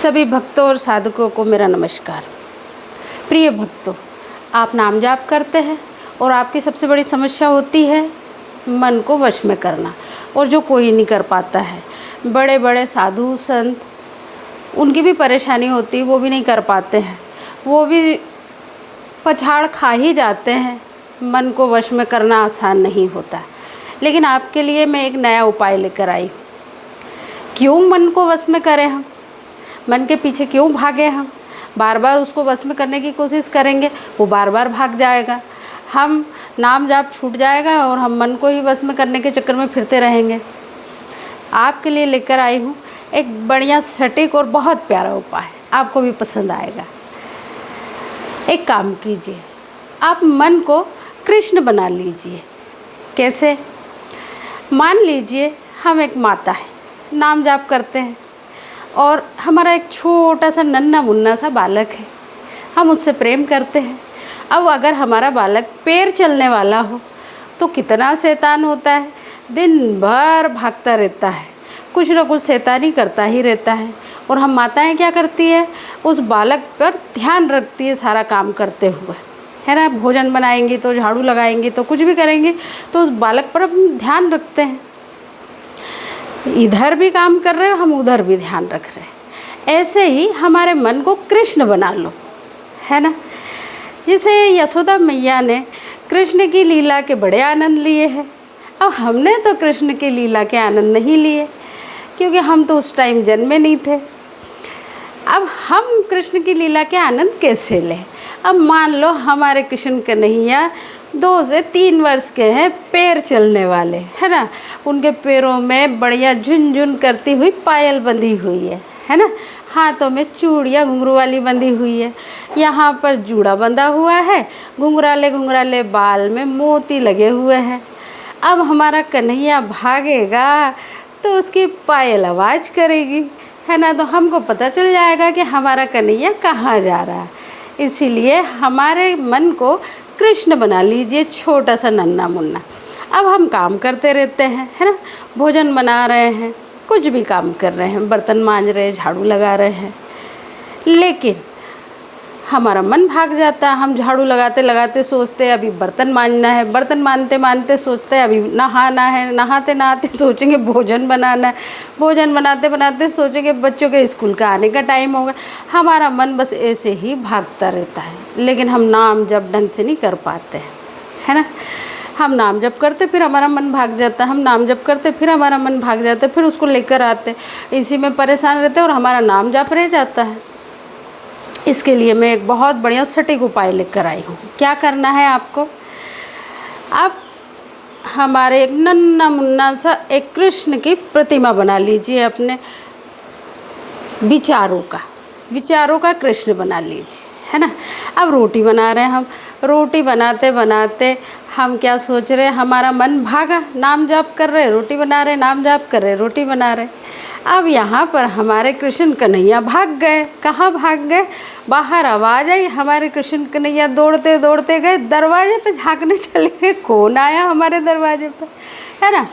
सभी भक्तों और साधकों को मेरा नमस्कार। प्रिय भक्तों, आप नाम जाप करते हैं और आपकी सबसे बड़ी समस्या होती है मन को वश में करना, और जो कोई नहीं कर पाता है। बड़े बड़े साधु संत, उनकी भी परेशानी होती है, वो भी नहीं कर पाते हैं, वो भी पछाड़ खा ही जाते हैं। मन को वश में करना आसान नहीं होता, लेकिन आपके लिए मैं एक नया उपाय लेकर आई। क्यों मन को वश में करें हम? मन के पीछे क्यों भागे हम? बार बार उसको वश में करने की कोशिश करेंगे, वो बार बार भाग जाएगा। हम नाम जाप छूट जाएगा और हम मन को ही वश में करने के चक्कर में फिरते रहेंगे। आपके लिए लेकर आई हूँ एक बढ़िया सटीक और बहुत प्यारा उपाय, आपको भी पसंद आएगा। एक काम कीजिए, आप मन को कृष्ण बना लीजिए। कैसे? मान लीजिए हम एक माता है, नाम जाप करते हैं और हमारा एक छोटा सा नन्हा मुन्ना सा बालक है, हम उससे प्रेम करते हैं। अब अगर हमारा बालक पैर चलने वाला हो तो कितना शैतान होता है, दिन भर भागता रहता है, कुछ न कुछ शैतानी करता ही रहता है। और हम माताएं क्या करती है, उस बालक पर ध्यान रखती है सारा काम करते हुए, है ना। भोजन बनाएंगी तो, झाड़ू लगाएंगी तो, कुछ भी करेंगी तो उस बालक पर हम ध्यान रखते हैं। इधर भी काम कर रहे हो, हम उधर भी ध्यान रख रहे हैं। ऐसे ही हमारे मन को कृष्ण बना लो, है ना। जैसे यशोदा मैया ने कृष्ण की लीला के बड़े आनंद लिए हैं। अब हमने तो कृष्ण की लीला के आनंद नहीं लिए, क्योंकि हम तो उस टाइम जन्मे नहीं थे। अब हम कृष्ण की लीला के आनंद कैसे लें? अब मान लो हमारे कृष्ण कन्हैया 2 से 3 वर्ष के हैं, पैर चलने वाले, है ना। उनके पैरों में बढ़िया झुनझुन करती हुई पायल बंधी हुई है ना। हाथों में चूड़ियाँ घुंघरू वाली बंधी हुई है, यहाँ पर जूड़ा बंधा हुआ है, घुंघराले घुंघराले बाल में मोती लगे हुए हैं। अब हमारा कन्हैया भागेगा तो उसकी पायल आवाज़ करेगी, है ना, तो हमको पता चल जाएगा कि हमारा कन्हैया कहाँ जा रहा है। इसीलिए हमारे मन को कृष्ण बना लीजिए, छोटा सा नन्हा मुन्ना। अब हम काम करते रहते हैं, है ना, भोजन बना रहे हैं, कुछ भी काम कर रहे हैं, बर्तन मांज रहे हैं, झाड़ू लगा रहे हैं, लेकिन हमारा मन भाग जाता है। हम झाड़ू लगाते लगाते सोचते हैं अभी बर्तन मांजना है, बर्तन मांजते मांजते सोचते हैं अभी नहाना है, नहाते नहाते सोचेंगे भोजन बनाना है, भोजन बनाते बनाते सोचेंगे बच्चों के स्कूल का आने का टाइम होगा। हमारा मन बस ऐसे ही भागता रहता है, लेकिन हम नाम जप ढंग से नहीं कर पाते हैं, है ना। हम नाम जप करते फिर हमारा मन भाग जाता है, हम नाम जप करते फिर हमारा मन भाग जाता है, फिर उसको लेकर आते, इसी में परेशान रहते हैं और हमारा नाम जप रह जाता है। इसके लिए मैं एक बहुत बढ़िया सटीक उपाय लेकर आई हूँ। क्या करना है आपको? आप हमारे एक नन्हा मुन्ना सा एक कृष्ण की प्रतिमा बना लीजिए, अपने विचारों का कृष्ण बना लीजिए, है ना। अब रोटी बना रहे हैं हम, रोटी बनाते बनाते हम क्या सोच रहे हैं, हमारा मन भागा, नाम जाप कर रहे, रोटी बना रहे, नाम जाप कर रहे, रोटी बना रहे। अब यहाँ पर हमारे कृष्ण कन्हैया भाग गए। कहाँ भाग गए? बाहर आवाज़ आई, हमारे कृष्ण कन्हैया दौड़ते दौड़ते गए, दरवाजे पे झांकने चले गए, कौन आया हमारे दरवाजे पर, है ना।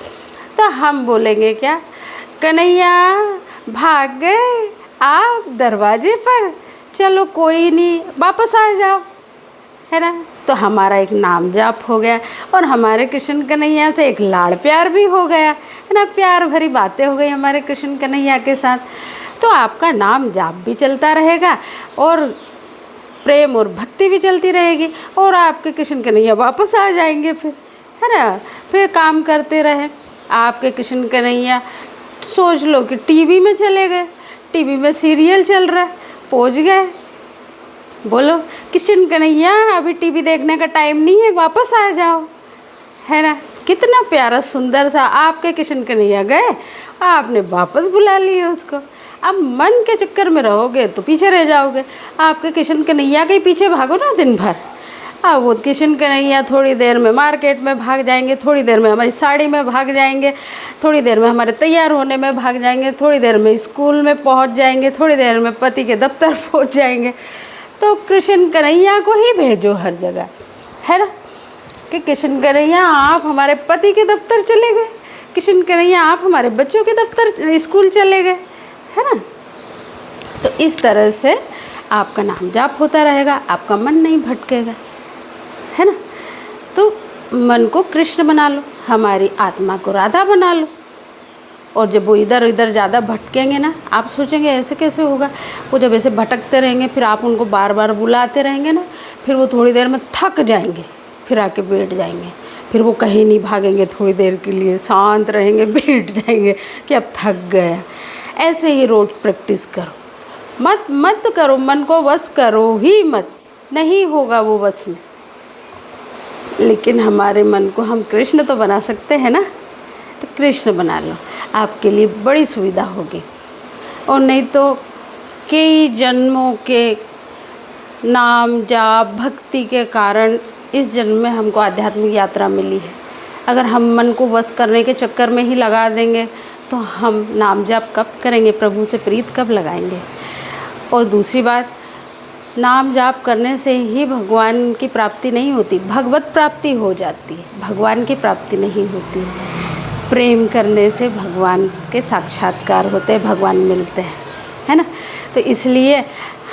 तो हम बोलेंगे क्या, कन्हैया भाग गए आप दरवाजे पर, चलो कोई नहीं, वापस आ जाओ, है ना। तो हमारा एक नाम जाप हो गया और हमारे कृष्ण कन्हैया से एक लाड़ प्यार भी हो गया, है ना। प्यार भरी बातें हो गई हमारे कृष्ण कन्हैया के साथ। तो आपका नाम जाप भी चलता रहेगा और प्रेम और भक्ति भी चलती रहेगी, और आपके कृष्ण कन्हैया वापस आ जाएंगे फिर, है ना। फिर काम करते रहे। आपके कृष्ण कन्हैया सोच लो कि टीवी में चले गए, टीवी में सीरियल चल रहा है, पहुँच गए, बोलो कृष्ण कन्हैया अभी टीवी देखने का टाइम नहीं है, वापस आ जाओ, है ना। कितना प्यारा सुंदर सा आपके कृष्ण कन्हैया गए, आपने वापस बुला लिया उसको। अब मन के चक्कर में रहोगे तो पीछे रह जाओगे, आपके कृष्ण कन्हैया के पीछे भागो ना दिन भर। अब वो कृष्ण कन्हैया थोड़ी देर में मार्केट में भाग जाएंगे, थोड़ी देर में हमारी साड़ी में भाग जाएंगे, थोड़ी देर में हमारे तैयार होने में भाग जाएंगे, थोड़ी देर में स्कूल में पहुंच जाएंगे, थोड़ी देर में पति के दफ्तर पहुंच जाएंगे। तो कृष्ण कन्हैया को ही भेजो हर जगह, है ना, कि कृष्ण कन्हैया आप हमारे पति के दफ्तर चले गए, कृष्ण कन्हैया आप हमारे बच्चों के दफ्तर स्कूल चले गए, है ना। तो इस तरह से आपका नाम जाप होता रहेगा, आपका मन नहीं भटकेगा, है ना। तो मन को कृष्ण बना लो, हमारी आत्मा को राधा बना लो। और जब वो इधर उधर ज़्यादा भटकेंगे ना, आप सोचेंगे ऐसे कैसे होगा। वो जब ऐसे भटकते रहेंगे, फिर आप उनको बार बार बुलाते रहेंगे ना, फिर वो थोड़ी देर में थक जाएंगे, फिर आके बैठ जाएंगे। फिर वो कहीं नहीं भागेंगे, थोड़ी देर के लिए शांत रहेंगे, बैठ जाएंगे कि अब थक गया। ऐसे ही रोज़ प्रैक्टिस करो, मत करो, मन को वश करो ही मत, नहीं होगा वो वश में। लेकिन हमारे मन को हम कृष्ण तो बना सकते हैं ना, तो कृष्ण बना लो, आपके लिए बड़ी सुविधा होगी। और नहीं तो कई जन्मों के नाम जाप भक्ति के कारण इस जन्म में हमको आध्यात्मिक यात्रा मिली है। अगर हम मन को वश करने के चक्कर में ही लगा देंगे तो हम नाम जाप कब करेंगे, प्रभु से प्रीत कब लगाएंगे। और दूसरी बात, नाम जाप करने से ही भगवान की प्राप्ति नहीं होती, भगवत प्राप्ति हो जाती है, भगवान की प्राप्ति नहीं होती। प्रेम करने से भगवान के साक्षात्कार होते हैं, भगवान मिलते हैं, है ना। तो इसलिए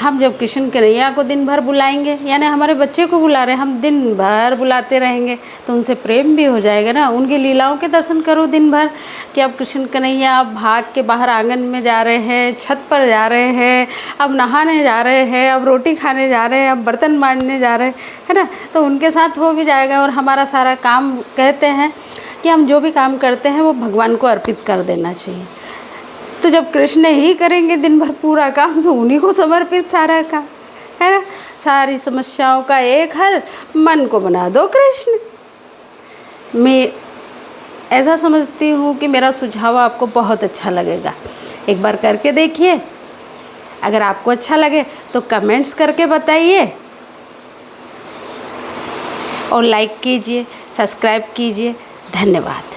हम जब कृष्ण कन्हैया को दिन भर बुलाएंगे, यानी हमारे बच्चे को बुला रहे हैं, हम दिन भर बुलाते रहेंगे तो उनसे प्रेम भी हो जाएगा ना। उनकी लीलाओं के दर्शन करो दिन भर कि अब कृष्ण कन्हैया भाग के बाहर आंगन में जा रहे हैं, छत पर जा रहे हैं, अब नहाने जा रहे हैं, अब रोटी खाने जा रहे हैं, अब बर्तन मांजने जा रहे हैं, है ना। तो उनके साथ हो भी जाएगा। और हमारा सारा काम, कहते हैं कि हम जो भी काम करते हैं वो भगवान को अर्पित कर देना चाहिए। तो जब कृष्ण ही करेंगे दिन भर पूरा काम, तो उन्हीं को समर्पित सारा काम, है ना। सारी समस्याओं का एक हल, मन को बना दो कृष्ण। मैं ऐसा समझती हूँ कि मेरा सुझाव आपको बहुत अच्छा लगेगा। एक बार करके देखिए, अगर आपको अच्छा लगे तो कमेंट्स करके बताइए, और लाइक कीजिए, सब्सक्राइब कीजिए। धन्यवाद।